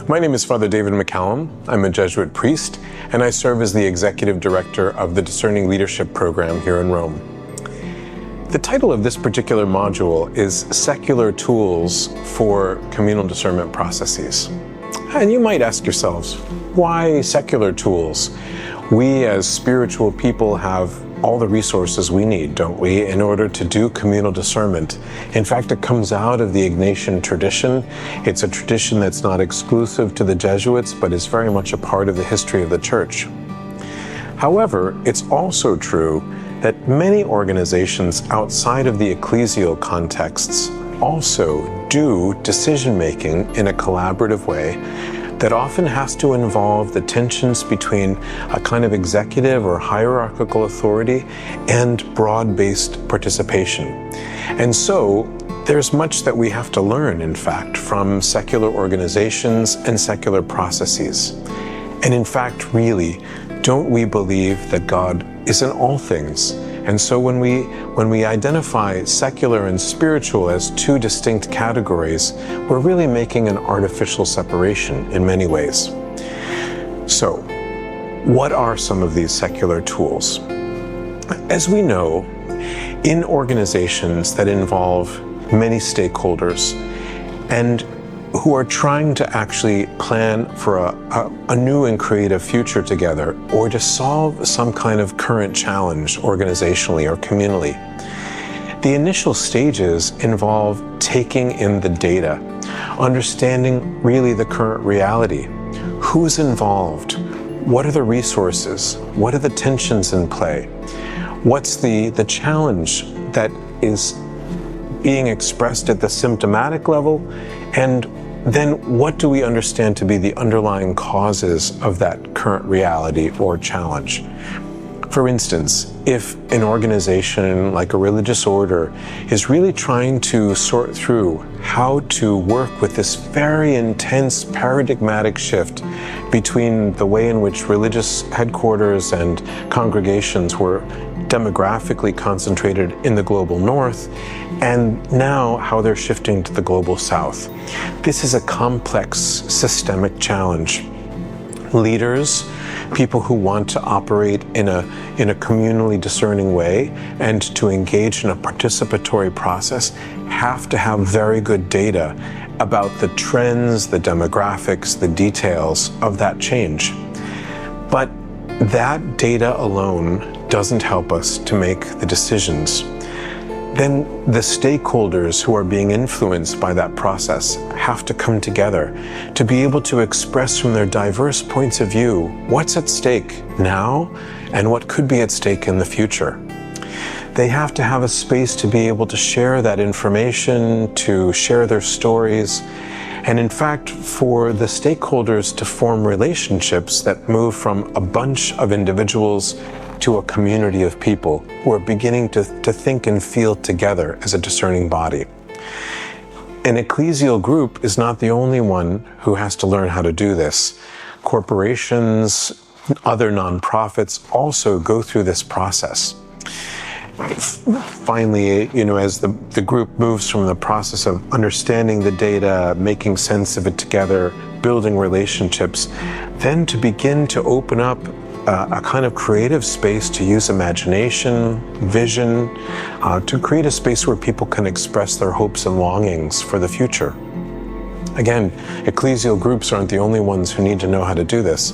My name is Father David McCallum. I'm a Jesuit priest, and I serve as the Executive Director of the Discerning Leadership Program here in Rome. The title of this particular module is Secular Tools for Communal Discernment Processes. And you might ask yourselves, why secular tools? We as spiritual people have all the resources we need, don't we, in order to do communal discernment. In fact, it comes out of the Ignatian tradition. It's a tradition that's not exclusive to the Jesuits, but is very much a part of the history of the Church. However, it's also true that many organizations outside of the ecclesial contexts also do decision-making in a collaborative way that often has to involve the tensions between a kind of executive or hierarchical authority and broad-based participation. And so there's much that we have to learn, in fact, from secular organizations and secular processes. And in fact, really, don't we believe that God is in all things? And so when we identify secular and spiritual as two distinct categories, we're really making an artificial separation in many ways. So, what are some of these secular tools? As we know, in organizations that involve many stakeholders and who are trying to actually plan for a new and creative future together, or to solve some kind of current challenge organizationally or communally. The initial stages involve taking in the data, understanding really the current reality. Who's involved? What are the resources? What are the tensions in play? What's the challenge that is being expressed at the symptomatic level? And then what do we understand to be the underlying causes of that current reality or challenge? For instance, if an organization like a religious order is really trying to sort through how to work with this very intense paradigmatic shift between the way in which religious headquarters and congregations were demographically concentrated in the global north, and now how they're shifting to the global south. This is a complex systemic challenge. Leaders, people who want to operate in a communally discerning way and to engage in a participatory process, have to have very good data about the trends, the demographics, the details of that change. But that data alone doesn't help us to make the decisions. Then the stakeholders who are being influenced by that process have to come together to be able to express from their diverse points of view what's at stake now and what could be at stake in the future. They have to have a space to be able to share that information, to share their stories, and in fact, for the stakeholders to form relationships that move from a bunch of individuals to a community of people who are beginning to think and feel together as a discerning body. An ecclesial group is not the only one who has to learn how to do this. Corporations, other nonprofits also go through this process. Finally, as the group moves from the process of understanding the data, making sense of it together, building relationships, then to begin to open up a kind of creative space to use imagination, vision, to create a space where people can express their hopes and longings for the future. Again, ecclesial groups aren't the only ones who need to know how to do this.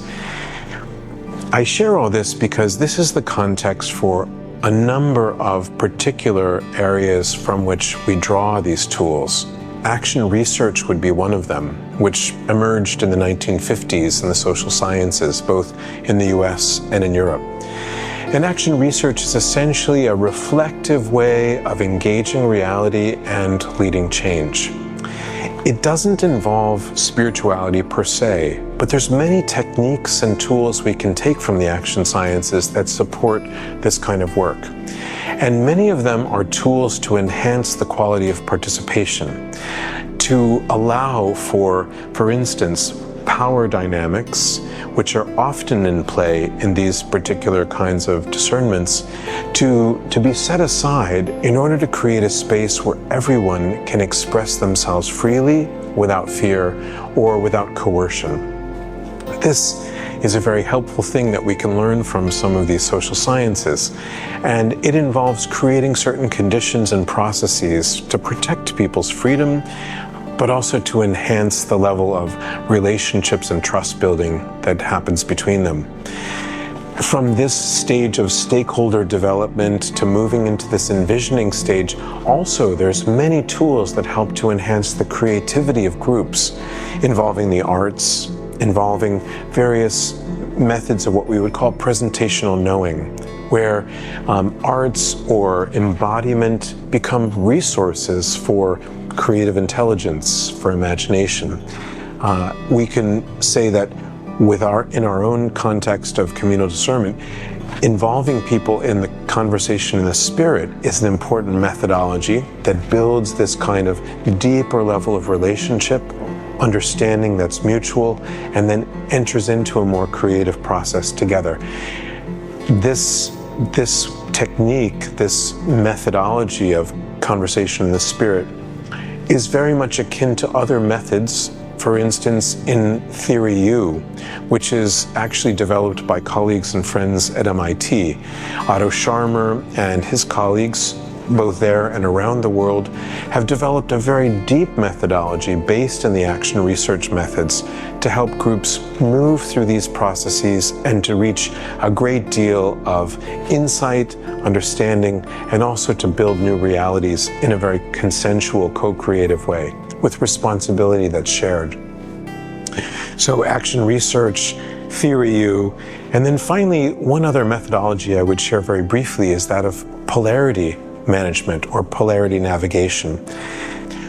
I share all this because this is the context for a number of particular areas from which we draw these tools. Action research would be one of them, which emerged in the 1950s in the social sciences, both in the US and in Europe. And action research is essentially a reflective way of engaging reality and leading change. It doesn't involve spirituality per se, but there's many techniques and tools we can take from the action sciences that support this kind of work. And many of them are tools to enhance the quality of participation, to allow for instance, power dynamics, which are often in play in these particular kinds of discernments, to be set aside in order to create a space where everyone can express themselves freely, without fear or without coercion. This is a very helpful thing that we can learn from some of these social sciences, and it involves creating certain conditions and processes to protect people's freedom, but also to enhance the level of relationships and trust building that happens between them. From this stage of stakeholder development to moving into this envisioning stage, also there's many tools that help to enhance the creativity of groups, involving the arts, involving various methods of what we would call presentational knowing, where arts or embodiment become resources for creative intelligence, for imagination. We can say that in our own context of communal discernment, involving people in the conversation in the spirit is an important methodology that builds this kind of deeper level of relationship, understanding that's mutual, and then enters into a more creative process together. This technique, this methodology of conversation in the spirit is very much akin to other methods. For instance, in Theory U, which is actually developed by colleagues and friends at MIT. Otto Scharmer and his colleagues, both there and around the world, have developed a very deep methodology based in the action research methods to help groups move through these processes and to reach a great deal of insight, understanding, and also to build new realities in a very consensual, co-creative way, with responsibility that's shared. So action research, Theory U, and then finally, one other methodology I would share very briefly is that of polarity management or polarity navigation.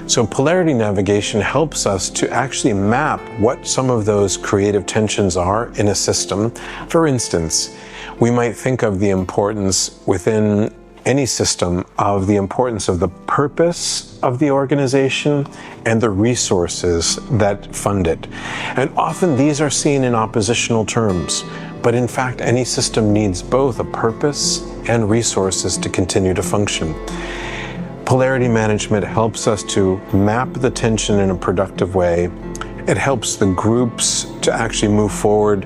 So polarity navigation helps us to actually map what some of those creative tensions are in a system. For instance, we might think of the importance within any system of the importance of the purpose of the organization and the resources that fund it. And often these are seen in oppositional terms, but in fact any system needs both a purpose and resources to continue to function. Polarity management helps us to map the tension in a productive way. It helps the groups to actually move forward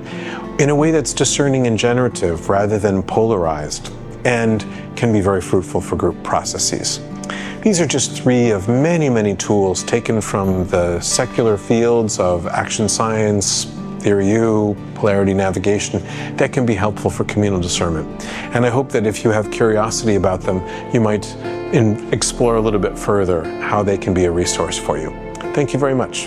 in a way that's discerning and generative rather than polarized, and can be very fruitful for group processes. These are just three of many, many tools taken from the secular fields of action science, Theory U, polarity navigation, that can be helpful for communal discernment. And I hope that if you have curiosity about them, you might explore a little bit further how they can be a resource for you. Thank you very much.